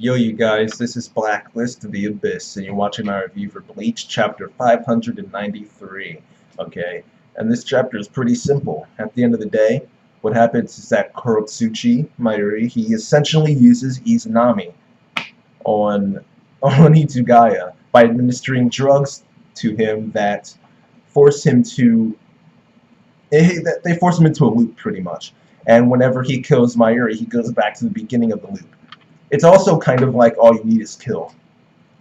Yo, you guys, this is Blacklist of the Abyss, and you're watching my review for Bleach, chapter 593, okay? And this chapter is pretty simple. At the end of the day, what happens is that Kurotsuchi, Mayuri, he essentially uses Izanami on Hitsugaya by administering drugs to him that force him to... They force him into a loop, pretty much. And whenever he kills Mayuri, he goes back to the beginning of the loop. It's also kind of like All You Need Is Kill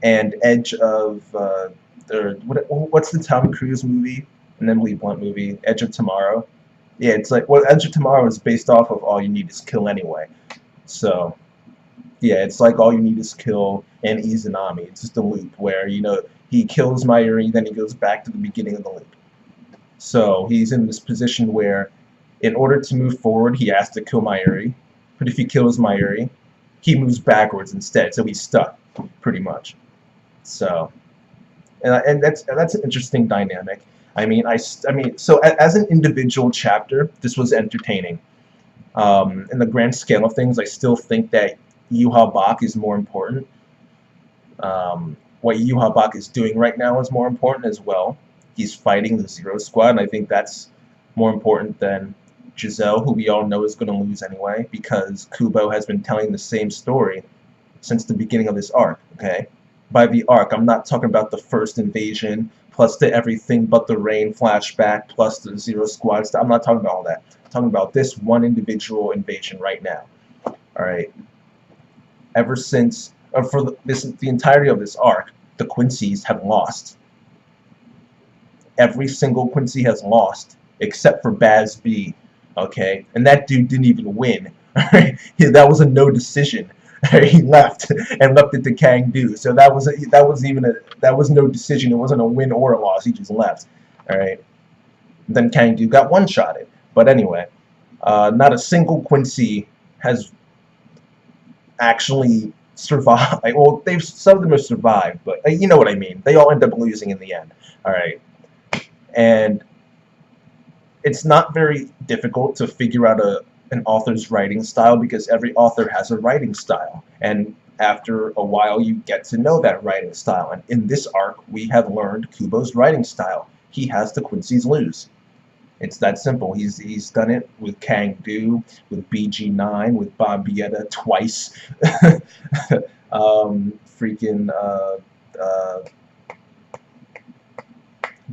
and Edge of what's the Tom Cruise movie and Emily Blunt movie, Edge of Tomorrow. Yeah, it's like, well, Edge of Tomorrow is based off of All You Need Is Kill anyway. So yeah, it's like All You Need Is Kill and Izanami. It's just a loop where, you know, he kills Mayuri, then he goes back to the beginning of the loop. So he's in this position where in order to move forward he has to kill Mayuri, but if he kills Mayuri he moves backwards instead, so he's stuck, pretty much. So, and that's an interesting dynamic. I mean, so as an individual chapter, this was entertaining. In the grand scale of things, I still think that Yuha Bak is more important. What Yuha Bak is doing right now is more important as well. He's fighting the Zero Squad, and I think that's more important than Giselle, who we all know is going to lose anyway, because Kubo has been telling the same story since the beginning of this arc, okay? By the arc, I'm not talking about the first invasion, plus the everything but the rain flashback, plus the Zero Squad stuff. I'm not talking about all that. I'm talking about this one individual invasion right now, alright? Ever since, for the entirety of this arc, the Quincy's have lost. Every single Quincy has lost, except for Baz B. Okay, and that dude didn't even win. Right? That was a no decision. He left and left it to Kang Do. So that was no decision. It wasn't a win or a loss. He just left. All right. Then Kang Do got one-shotted. But anyway, not a single Quincy has actually survived. Well, some of them have survived, but you know what I mean. They all end up losing in the end. All right, and it's not very difficult to figure out an author's writing style, because every author has a writing style, and after a while you get to know that writing style. And in this arc we have learned Kubo's writing style. He has the Quincy's lose. It's that simple. He's done it with Kang Do, with BG9, with Bob Bieta twice.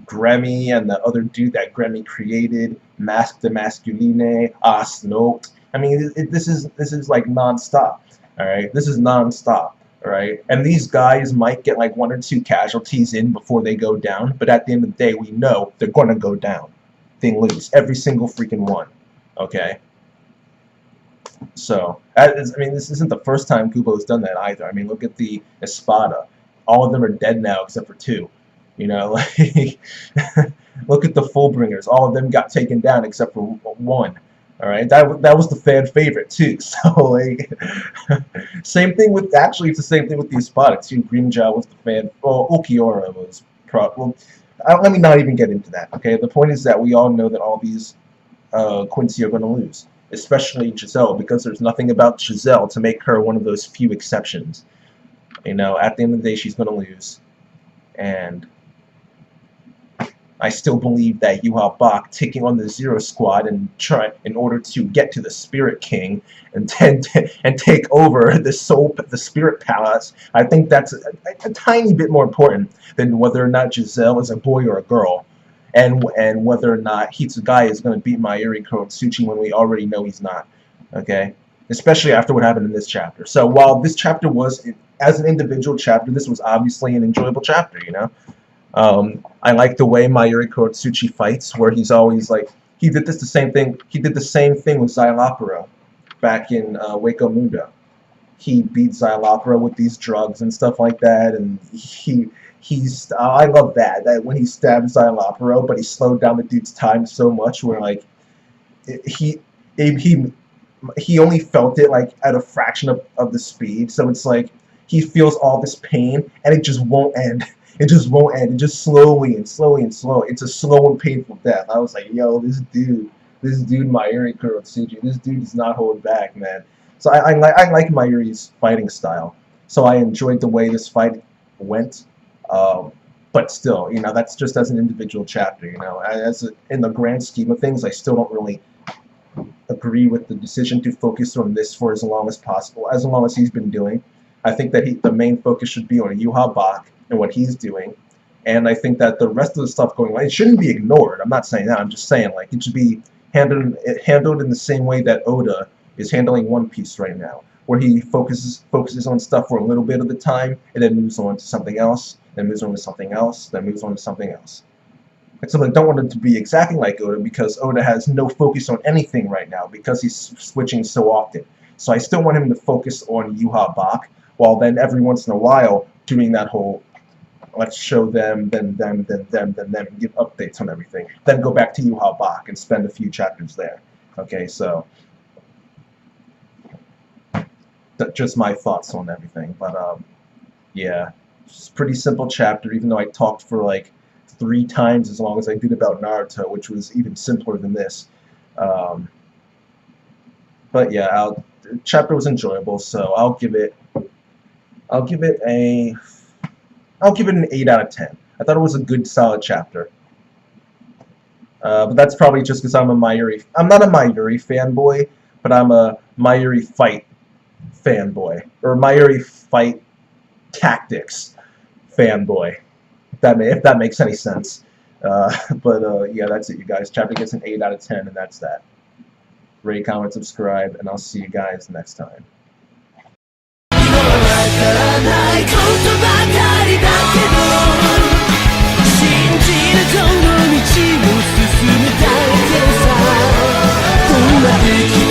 Grammy and the other dude that Grammy created, Mask the Masculine, Asnote. I mean, this is like non-stop. All right, this is non-stop. All right, and these guys might get like 1 or 2 casualties in before they go down, but at the end of the day, we know they're gonna go down. They lose every single freaking one. Okay. So, I mean, this isn't the first time Kubo's done that either. I mean, look at the Espada. All of them are dead now except for 2. You know, like, look at the Fullbringers. All of them got taken down except for 1. All right, that was the fan favorite too. So like, same thing with, actually it's the same thing with the Espada too. Grimjaw was the fan. Well, Ukiura was let me not even get into that. Okay, the point is that we all know that all these Quincy are going to lose, especially Giselle, because there's nothing about Giselle to make her one of those few exceptions. You know, at the end of the day, she's going to lose, and I still believe that Yuha Bak taking on the Zero Squad and in order to get to the Spirit King and take over the Spirit Palace, I think that's a tiny bit more important than whether or not Giselle is a boy or a girl, and whether or not Hitsugaya is going to beat Mayuri Kurotsuchi when we already know he's not. Okay, especially after what happened in this chapter. So while this chapter was, as an individual chapter, this was obviously an enjoyable chapter. You know. I like the way Mayuri Kurotsuchi fights, where he's always like, he did the same thing with Xylopero back in Waco Mundo. He beat Xylopero with these drugs and stuff like that, and I love that when he stabbed Xylopero, but he slowed down the dude's time so much where like he only felt it like at a fraction of the speed, so it's like he feels all this pain and it just won't end. It just won't end. It just slowly and slowly and slow. It's a slow and painful death. I was like, yo, this dude Mayuri Kurotsuchi, this dude does not hold back, man. So I like Mayuri's fighting style. so I enjoyed the way this fight went. But still, that's just as an individual chapter. In the grand scheme of things, I still don't really agree with the decision to focus on this for as long as possible, as long as he's been doing. I think that the main focus should be on Yuha Bach and what he's doing. And I think that the rest of the stuff going on, it shouldn't be ignored. I'm not saying that. I'm just saying, like, it should be handled in the same way that Oda is handling One Piece right now, where he focuses on stuff for a little bit of the time, and then moves on to something else, then moves on to something else, then moves on to something else. Except I don't want it to be exactly like Oda, because Oda has no focus on anything right now, because he's switching so often. So I still want him to focus on Yuha Bach, while then every once in a while doing that whole let's show them, then them, then them, then them, and give updates on everything. Then go back to Yuha Bach and spend a few chapters there. Okay, so that's just my thoughts on everything. But yeah, it's a pretty simple chapter, even though I talked for like 3 times as long as I did about Naruto, which was even simpler than this. But yeah, the chapter was enjoyable, so I'll give it an 8 out of 10. I thought it was a good, solid chapter. But that's probably just because I'm not a Mayuri fanboy, but I'm a Mayuri fight fanboy, or Mayuri fight tactics fanboy. If that makes any sense. But yeah, that's it, you guys. Chapter gets an 8 out of 10, and that's that. Rate, comment, subscribe, and I'll see you guys next time. Thank you.